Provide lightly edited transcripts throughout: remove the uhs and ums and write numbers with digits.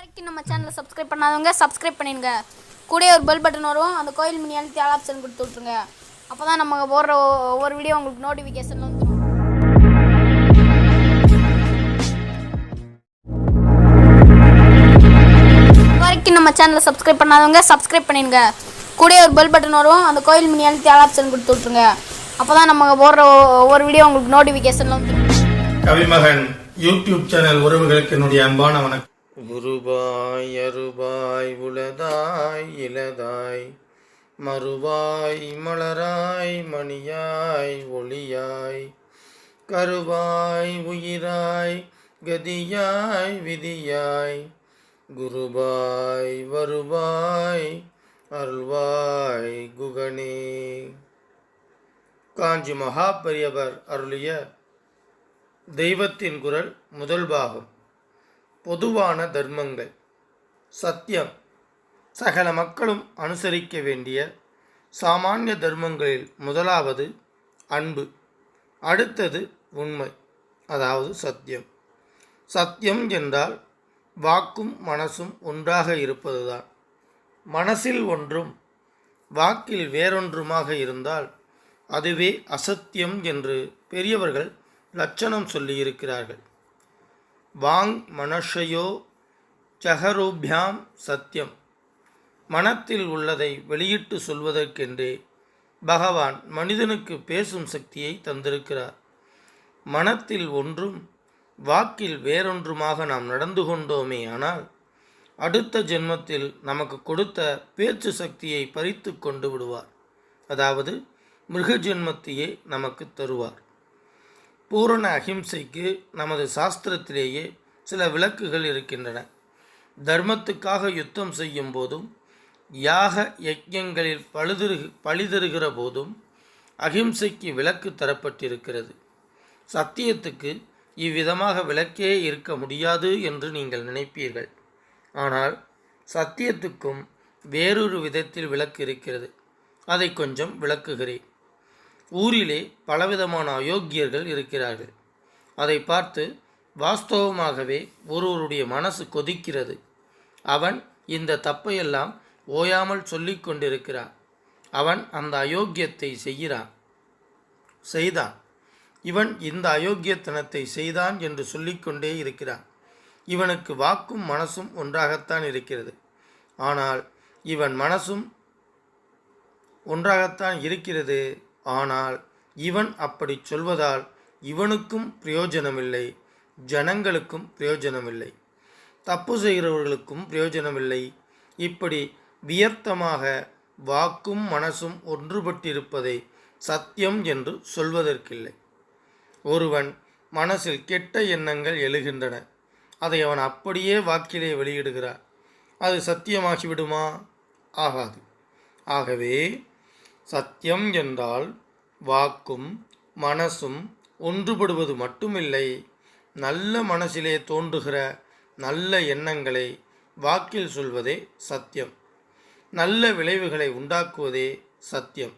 வரைக்கும் நம்ம சேனலை சப்ஸ்கிரைப் பண்ணாதவங்க சப்ஸ்கிரைப் பண்ணிடுங்க. கூடவே ஒரு பெல் பட்டன் வரும், அந்த கோயில் மணி அழுத்தி ஆல் ஆப்ஷன் கொடுத்து விட்ருங்க. அப்போ தான் நம்ம போடுற ஒவ்வொரு வீடியோ உங்களுக்கு நோட்டிஃபிகேஷனில் வந்துடும். வரைக்கும் நம்ம சேனலை சப்ஸ்கிரைப் பண்ணாதவங்க சப்ஸ்கிரைப் பண்ணிடுங்க. கூடவே ஒரு பெல் பட்டன் வரும், அந்த கோயில் மணி அழுத்தி ஆல் ஆப்ஷன் கொடுத்து விட்ருங்க. அப்போ தான் நம்ம போடுற ஒவ்வொரு வீடியோ உங்களுக்கு நோட்டிஃபிகேஷனில் வந்துடும். கவிமகன் யூடியூப் சேனல் உறவுகளுக்கு என்னுடைய அன்பான வணக்கம். குருபாய் அருபாய் உளதாய் இலதாய் மறுவாய் மலராய் மணியாய் ஒளியாய் கருவாய் உயிராய் கதியாய் விதியாய் குருபாய் வருவாய் அருள்வாய் குகனே. காஞ்சி மகாபெரியவர் அருளிய தெய்வத்தின் குரல் முதல் பாகம். பொதுவான தர்மங்கள். சத்தியம் சகல மக்களும் அனுசரிக்க வேண்டிய சாமானிய தர்மங்களில் முதலாவது அன்பு, அடுத்தது உண்மை, அதாவது சத்தியம். சத்தியம் என்றால் வாக்கும் மனசும் ஒன்றாக இருப்பதுதான். மனசில் ஒன்றும் வாக்கில் வேறொன்றுமாக இருந்தால் அதுவே அசத்தியம் என்று பெரியவர்கள் லட்சணம் சொல்லியிருக்கிறார்கள். வாங் மனஷயோ சஹரோபியாம் சத்தியம். மனத்தில் உள்ளதை வெளியிட்டு சொல்வதற்கென்றே பகவான் மனிதனுக்கு பேசும் சக்தியை தந்திருக்கிறார். மனத்தில் ஒன்றும் வாக்கில் வேறொன்றுமாக நாம் நடந்து கொண்டோமே ஆனால் அடுத்த ஜென்மத்தில் நமக்கு கொடுத்த பேச்சு சக்தியை பறித்து கொண்டு விடுவார். அதாவது மிருக ஜென்மத்தையே நமக்கு தருவார். பூரண அகிம்சைக்கு நமது சாஸ்திரத்திலேயே சில விளக்குகள் இருக்கின்றன. தர்மத்துக்காக யுத்தம் செய்யும் போதும் யாக யஜ்ஞங்களில் பழிதருகிற போதும் அகிம்சைக்கு விளக்கு தரப்பட்டிருக்கிறது. சத்தியத்துக்கு இவ்விதமாக விளக்கே இருக்க முடியாது என்று நீங்கள் நினைப்பீர்கள். ஆனால் சத்தியத்துக்கும் வேறொரு விதத்தில் விளக்கு இருக்கிறது. அதை கொஞ்சம் விளக்குகிறேன். ஊரிலே பலவிதமான அயோக்கியர்கள் இருக்கிறார்கள். அதை பார்த்து வாஸ்தவமாகவே ஒருவருடைய மனசு கொதிக்கிறது. அவன் இந்த தப்பையெல்லாம் ஓயாமல் சொல்லி கொண்டிருக்கிறான். அவன் அந்த அயோக்கியத்தை செய்தான். இவன் இந்த அயோக்கியத்தனத்தை செய்தான் என்று சொல்லிக்கொண்டே இருக்கிறான். இவனுக்கு வாக்கும் மனசும் ஒன்றாகத்தான் இருக்கிறது. ஆனால் இவன் மனசும் ஒன்றாகத்தான் இருக்கிறது. ஆனால் இவன் அப்படி சொல்வதால் இவனுக்கும் பிரயோஜனமில்லை, ஜனங்களுக்கும் பிரயோஜனமில்லை, தப்பு செய்கிறவர்களுக்கும் பிரயோஜனமில்லை. இப்படி வியர்த்தமாக வாக்கும் மனசும் ஒன்றுபட்டிருப்பதை சத்தியம் என்று சொல்வதற்கில்லை. ஒருவன் மனசில் கெட்ட எண்ணங்கள் எழுகின்றன. அதை அவன் அப்படியே வாக்கிலே வெளியிடுகிறான். அது சத்தியமாகிவிடுமா? ஆகாது. ஆகவே சத்தியம் என்றால் வாக்கும் மனசும் ஒன்றுபடுவது மட்டுமில்லை, நல்ல மனசிலே தோன்றுகிற நல்ல எண்ணங்களை வாக்கில் சொல்வதே சத்தியம். நல்ல விளைவுகளை உண்டாக்குவதே சத்தியம்.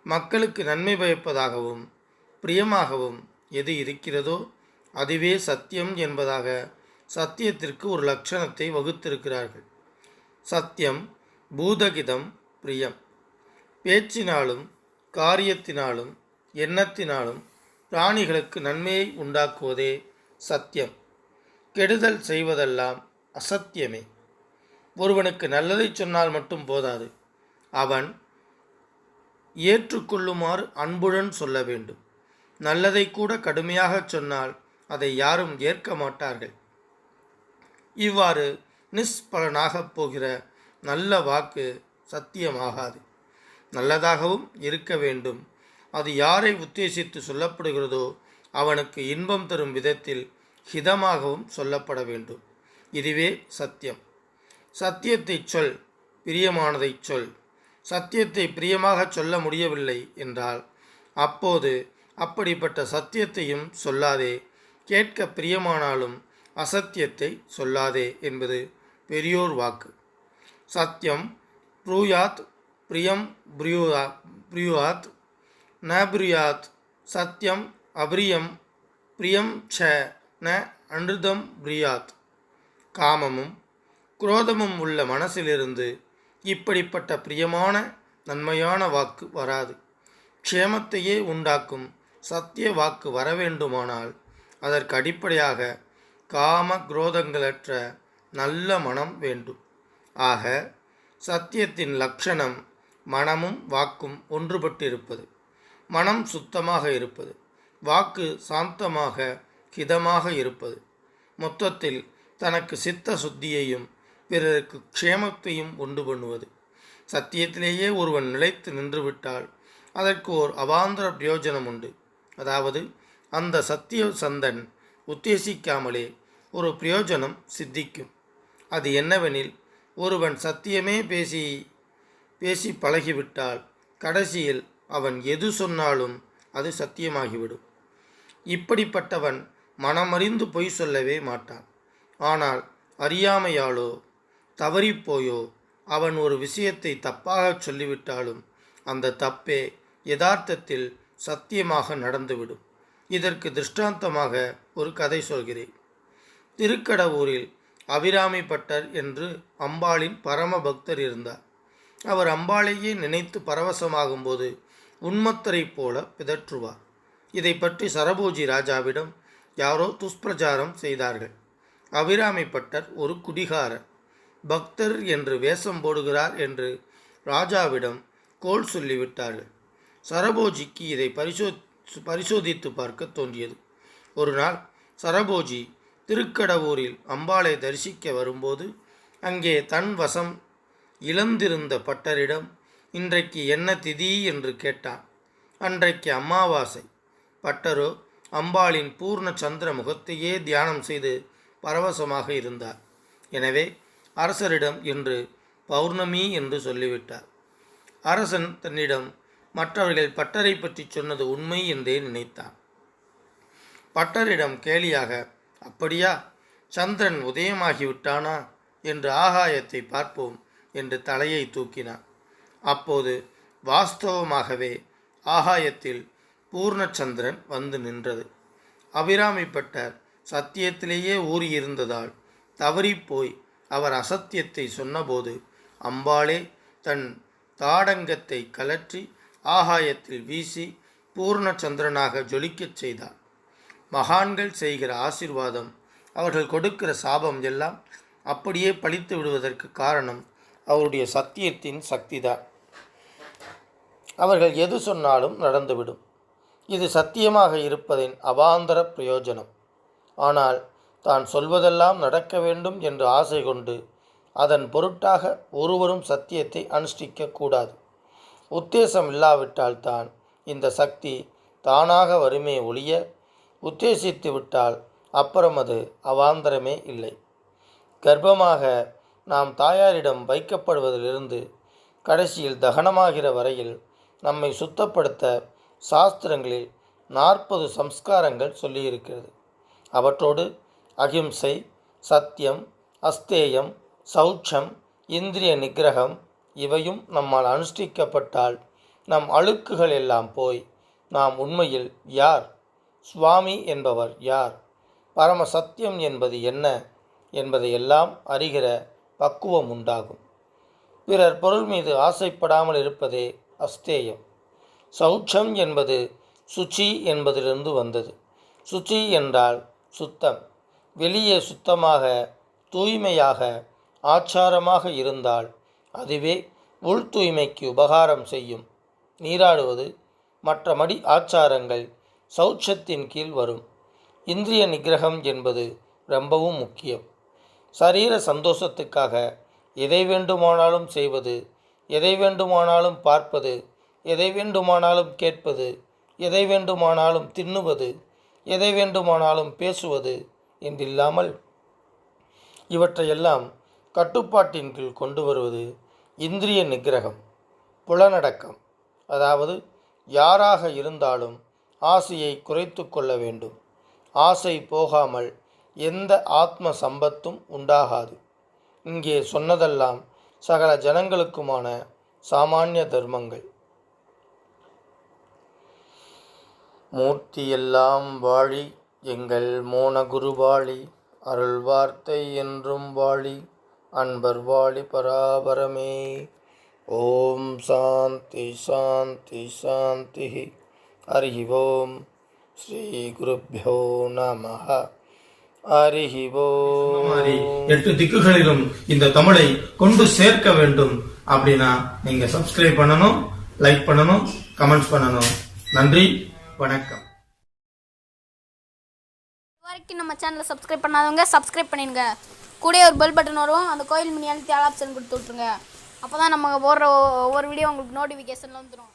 மக்களுக்கு நன்மை பயப்பதாகவும் பிரியமாகவும் எது இருக்கிறதோ அதுவே சத்தியம் என்பதாக சத்தியத்திற்கு ஒரு லட்சணத்தை வகுத்திருக்கிறார்கள். சத்தியம் பூதகிதம் பிரியம். பேச்சினாலும் காரியத்தினாலும் எண்ணத்தினாலும் பிராணிகளுக்கு நன்மையை உண்டாக்குவதே சத்தியம். கெடுதல் செய்வதெல்லாம் அசத்தியமே. ஒருவனுக்கு நல்லதை சொன்னால் மட்டும் போதாது, அவன் ஏற்றுக்கொள்ளுமாறு அன்புடன் சொல்ல வேண்டும். நல்லதை கூட கடுமையாக சொன்னால் அதை யாரும் ஏற்க மாட்டார்கள். இவ்வாறு நிஷ்பலனாகப் போகிற நல்ல வாக்கு சத்தியமாகாது. நல்லதாகவும் இருக்க வேண்டும். அது யாரை உத்தேசித்து சொல்லப்படுகிறதோ அவனுக்கு இன்பம் தரும் விதத்தில் ஹிதமாகவும் சொல்லப்பட வேண்டும். இதுவே சத்தியம். சத்தியத்தை சொல், பிரியமானதை சொல். சத்தியத்தை பிரியமாக சொல்ல முடியவில்லை என்றால் அப்போது அப்படிப்பட்ட சத்தியத்தையும் சொல்லாதே. கேட்க பிரியமானாலும் அசத்தியத்தை சொல்லாதே என்பது பெரியோர் வாக்கு. சத்தியம் ப்ரூயாத் பிரியம் ப்ரியுயாத் ந பிரியாத். சத்தியம் அபிரியம் பிரியம் ச ந அனிருதம் பிரியாத். காமமும் குரோதமும் உள்ள மனசிலிருந்து இப்படிப்பட்ட பிரியமான நன்மையான வாக்கு வராது. க்ஷேமத்தையே உண்டாக்கும் சத்திய வாக்கு வரவேண்டுமானால் அதற்கு அடிப்படையாக காம குரோதங்களற்ற நல்ல மனம் வேண்டும். ஆக சத்தியத்தின் லட்சணம் மனமும் வாக்கும் ஒன்றுபட்டிருப்பது, மனம் சுத்தமாக இருப்பது, வாக்கு சாந்தமாக ஹிதமாக இருப்பது, மொத்தத்தில் தனக்கு சித்த சுத்தியையும் பிறருக்கு க்ஷேமத்தையும் உண்டு பண்ணுவது. சத்தியத்திலேயே ஒருவன் நிலைத்து நின்றுவிட்டால் அதற்கு ஓர் அவாந்தர பிரயோஜனம் உண்டு. அதாவது அந்த சத்திய சந்தன் உத்தேசிக்காமலே ஒரு பிரயோஜனம் சித்திக்கும். அது என்னவெனில், ஒருவன் சத்தியமே பேசி பழகிவிட்டால் கடைசியில் அவன் எது சொன்னாலும் அது சத்தியமாகிவிடும். இப்படிப்பட்டவன் மனமறிந்து பொய் சொல்லவே மாட்டான். ஆனால் அறியாமையாலோ தவறிப்போயோ அவன் ஒரு விஷயத்தை தப்பாக சொல்லிவிட்டாலும் அந்த தப்பே யதார்த்தத்தில் சத்தியமாக நடந்துவிடும். இதற்கு திருஷ்டாந்தமாக ஒரு கதை சொல்கிறேன். திருக்கடவூரில் அபிராமி பட்டர் என்று அம்பாளின் பரம பக்தர் இருந்தார். அவர் அம்பாளையே நினைத்து பரவசமாகும்போது உன்மத்தரைப் போல பிதற்றுவார். இதை பற்றி சரபோஜி ராஜாவிடம் யாரோ துஷ்பிரச்சாரம் செய்தார்கள். அபிராமி பட்டர் ஒரு குடிகாரர், பக்தர் என்று வேஷம் போடுகிறார் என்று ராஜாவிடம் கோல் சொல்லிவிட்டார்கள். சரபோஜிக்கு இதை பரிசோதித்து பார்க்க தோன்றியது. ஒரு நாள் சரபோஜி திருக்கடவூரில் அம்பாளை தரிசிக்க வரும்போது அங்கே தன் வசம் இழந்திருந்த பட்டரிடம் இன்றைக்கு என்ன திதி என்று கேட்டான். அன்றைக்கு அமாவாசை. பட்டரோ அம்பாளின் பூர்ண சந்திர முகத்தையே தியானம் செய்து பரவசமாக இருந்தார். எனவே அரசரிடம் இன்று பௌர்ணமி என்று சொல்லிவிட்டார். அரசன் தன்னிடம் மற்றவர்கள் பட்டரை பற்றி சொன்னது உண்மை என்றே நினைத்தான். பட்டரிடம் கேலியாக, அப்படியா, சந்திரன் உதயமாகிவிட்டானா என்று ஆகாயத்தை பார்ப்போம் என்று தலையை தூக்கினான். அப்போது வாஸ்தவமாகவே ஆகாயத்தில் பூர்ணச்சந்திரன் வந்து நின்றது. அபிராமி பட்டர் சத்தியத்திலேயே ஊறியிருந்ததால் தவறிப்போய் அவர் அசத்தியத்தை சொன்னபோது அம்பாளே தன் தாடங்கத்தை கலற்றி ஆகாயத்தில் வீசி பூர்ணச்சந்திரனாக ஜொலிக்கச் செய்தார். மகான்கள் செய்கிற ஆசீர்வாதம், அவர்கள் கொடுக்கிற சாபம் எல்லாம் அப்படியே பழித்து விடுவதற்கு காரணம் அவருடைய சத்தியத்தின் சக்திதான். அவர்கள் எது சொன்னாலும் நடந்துவிடும். இது சத்தியமாக இருப்பதின் அவாந்தர பிரயோஜனம். ஆனால் தான் சொல்வதெல்லாம் நடக்க வேண்டும் என்று ஆசை கொண்டு அதன் பொருட்டாக ஒருவரும் சத்தியத்தை அனுஷ்டிக்கக்கூடாது. உத்தேசம் இல்லாவிட்டால்தான் இந்த சக்தி தானாக வருமே ஒழிய, உத்தேசித்து விட்டால் அப்புறம் அது அவாந்தரமே இல்லை. கர்ப்பமாக நாம் தாயாரிடம் வைக்கப்படுவதிலிருந்து கடைசியில் தகனமாகிற வரையில் நம்மை சுத்தப்படுத்த சாஸ்திரங்களில் 40 சம்ஸ்காரங்கள் சொல்லியிருக்கிறது. அவற்றோடு அகிம்சை, சத்தியம், அஸ்தேயம், சௌச்சம், இந்திரிய நிகிரகம் இவையும் நம்மால் அனுஷ்டிக்கப்பட்டால் நம் அழுக்குகள் எல்லாம் போய் நாம் உண்மையில் யார், சுவாமி என்பவர் யார், பரம சத்தியம் என்பது என்ன என்பதை எல்லாம் அறிகிற பக்குவம் உண்டாகும். பிறர் பொருள் மீது ஆசைப்படாமல் இருப்பதே அஸ்தேயம். சௌச்சம் என்பது சுச்சி என்பதிலிருந்து வந்தது. சுச்சி என்றால் சுத்தம். வெளியே சுத்தமாக தூய்மையாக ஆச்சாரமாக இருந்தால் அதுவே உள் தூய்மைக்கு உபகாரம் செய்யும். நீராடுவது மற்ற மடி ஆச்சாரங்கள் சௌச்சத்தின் கீழ் வரும். இந்திரிய நிகிரகம் என்பது ரொம்பவும் முக்கியம். சரீர சந்தோஷத்துக்காக எதை வேண்டுமானாலும் செய்வது, எதை வேண்டுமானாலும் பார்ப்பது, எதை வேண்டுமானாலும் கேட்பது, எதை வேண்டுமானாலும் தின்னுவது, எதை வேண்டுமானாலும் பேசுவது என்றில்லாமல் இவற்றையெல்லாம் கட்டுப்பாட்டின் கீழ் கொண்டு வருவது இந்திரிய நிகிரகம், புலனடக்கம். அதாவது யாராக இருந்தாலும் ஆசையை குறைத்து கொள்ள வேண்டும். ஆசை போகாமல் எந்த ஆத்ம சம்பத்தும் உண்டாகாது. இங்கே சொன்னதெல்லாம் சகல ஜனங்களுக்குமான சாமானிய தர்மங்கள். மூர்த்தியெல்லாம் வாழி எங்கள் மோன குருவாளி, அருள் வார்த்தை என்றும் வாழி, அன்பர் வாழி பராபரமே. ஓம் சாந்தி சாந்தி சாந்தி. ஹரி ஓம். ஸ்ரீ குருப்யோ நமஹ. ஹரி மாதிரி ஓம். 8 திக்குகளிலும் இந்த தமிழை கொண்டு சேர்க்க வேண்டும் அப்படின்னா நீங்க சப்ஸ்கிரைப் பண்ணணும், லைக் பண்ணணும், கமெண்ட்ஸ் பண்ணணும். நன்றி, வணக்கம். வரைக்கும் நம்ம சேனலை சப்ஸ்கிரைப் பண்ணாதவங்க சப்ஸ்கிரைப் பண்ணிடுங்க. கூடயே ஒரு பெல் பட்டன் வரும், அந்த கோயில் மினி அழுத்தி ஆல் ஆப்ஷன் கொடுத்து விட்ருங்க. அப்போ தான் நம்ம போடுற ஒவ்வொரு வீடியோ உங்களுக்கு நோட்டிஃபிகேஷனில் வந்துடும்.